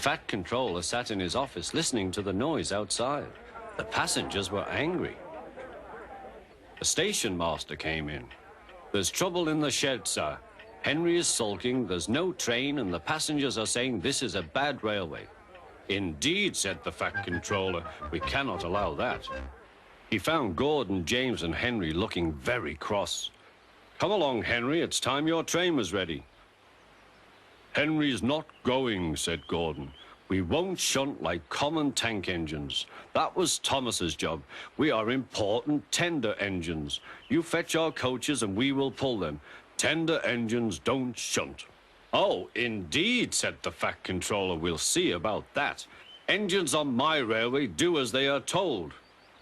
fat controller sat in his office listening to the noise outside. The passengers were angry. The station master came in. "There's trouble in the shed, sir. Henry is sulking, there's no train, and the passengers are saying this is a bad railway." "Indeed," said the fat controller, "we cannot allow that." He found Gordon, James, and Henry looking very cross. "Come along, Henry, it's time your train was ready." "Henry's not going," said Gordon. "We won't shunt like common tank engines. That was Thomas's job. We are important tender engines. You fetch our coaches and we will pull them. Tender engines don't shunt." "Oh, indeed," said the fat controller. "We'll see about that. Engines on my railway do as they are told."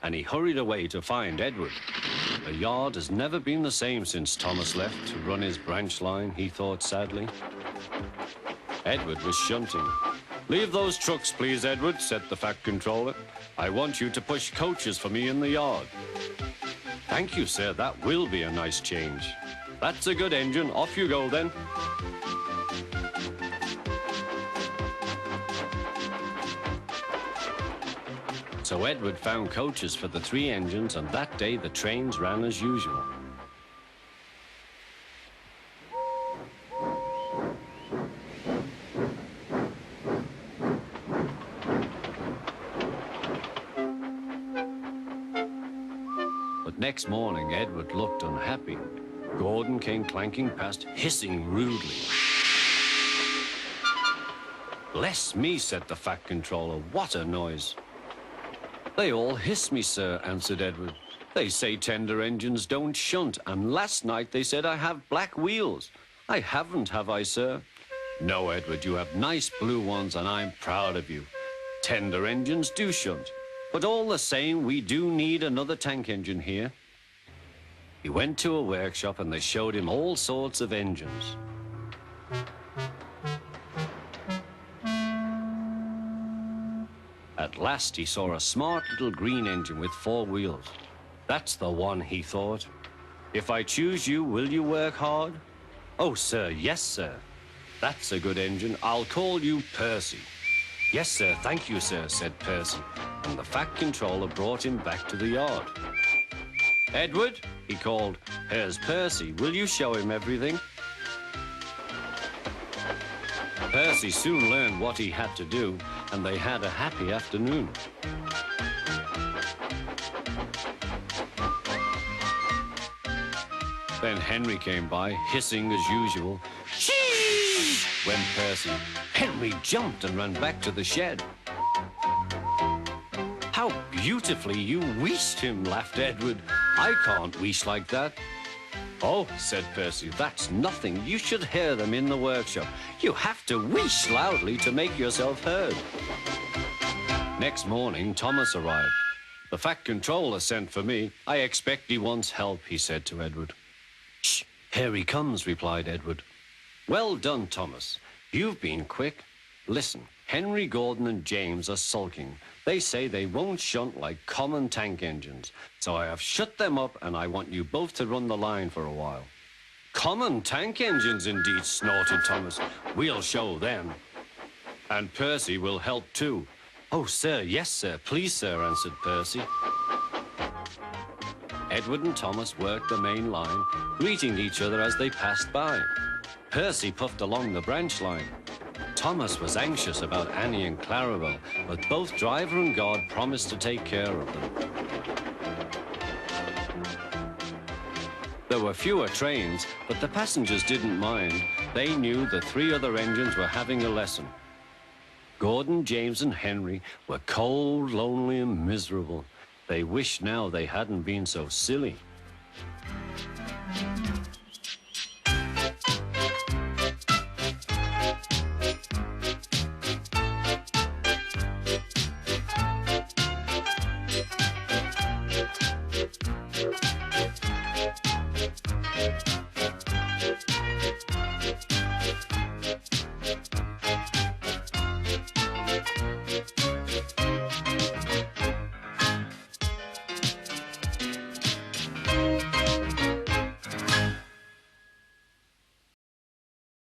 And he hurried away to find Edward. The yard has never been the same since Thomas left to run his branch line, he thought sadly. Edward was shunting. "Leave those trucks, please, Edward," said the fat controller. "I want you to push coaches for me in the yard." "Thank you, sir. That will be a nice change." "That's a good engine. Off you go, then." So Edward found coaches for the 3 engines, and that day the trains ran as usual. But next morning, Edward looked unhappy. Gordon came clanking past, hissing rudely. "Bless me," said the fat controller, "what a noise." "They all hiss me, sir," answered Edward. "They say tender engines don't shunt, and last night they said I have black wheels. I haven't, have I, sir?" "No, Edward, you have nice blue ones, and I'm proud of you. Tender engines do shunt, but all the same, we do need another tank engine here." He went to a workshop, and they showed him all sorts of engines. At last he saw a smart little green engine with 4 wheels. "That's the one," he thought. "If I choose you, will you work hard?" "Oh, sir, yes, sir." "That's a good engine. I'll call you Percy." "Yes, sir, thank you, sir," said Percy, and the fat controller brought him back to the yard. "Edward," he called, "here's Percy. Will you show him everything?" Percy soon learned what he had to do, and they had a happy afternoon. Then Henry came by, hissing as usual. "Chee!" went Percy. Henry jumped and ran back to the shed. "How beautifully you wheeshed him," laughed Edward. "I can't wheesh like that." "Oh," said Percy, "that's nothing. You should hear them in the workshop. You have to wheesh loudly to make yourself heard." Next morning, Thomas arrived. "The fat controller sent for me. I expect he wants help," he said to Edward. "Shh, here he comes," replied Edward. "Well done, Thomas. You've been quick. Listen, Henry, Gordon, and James are sulking. They say they won't shunt like common tank engines. So I have shut them up, and I want you both to run the line for a while." "Common tank engines, indeed," snorted Thomas. "We'll show them." "And Percy will help too." "Oh, sir, yes, sir. Please, sir," answered Percy. Edward and Thomas worked the main line, greeting each other as they passed by. Percy puffed along the branch line. Thomas was anxious about Annie and Clarabelle, but both driver and guard promised to take care of them. There were fewer trains, but the passengers didn't mind. They knew the 3 other engines were having a lesson. Gordon, James, and Henry were cold, lonely, and miserable. They wished now they hadn't been so silly.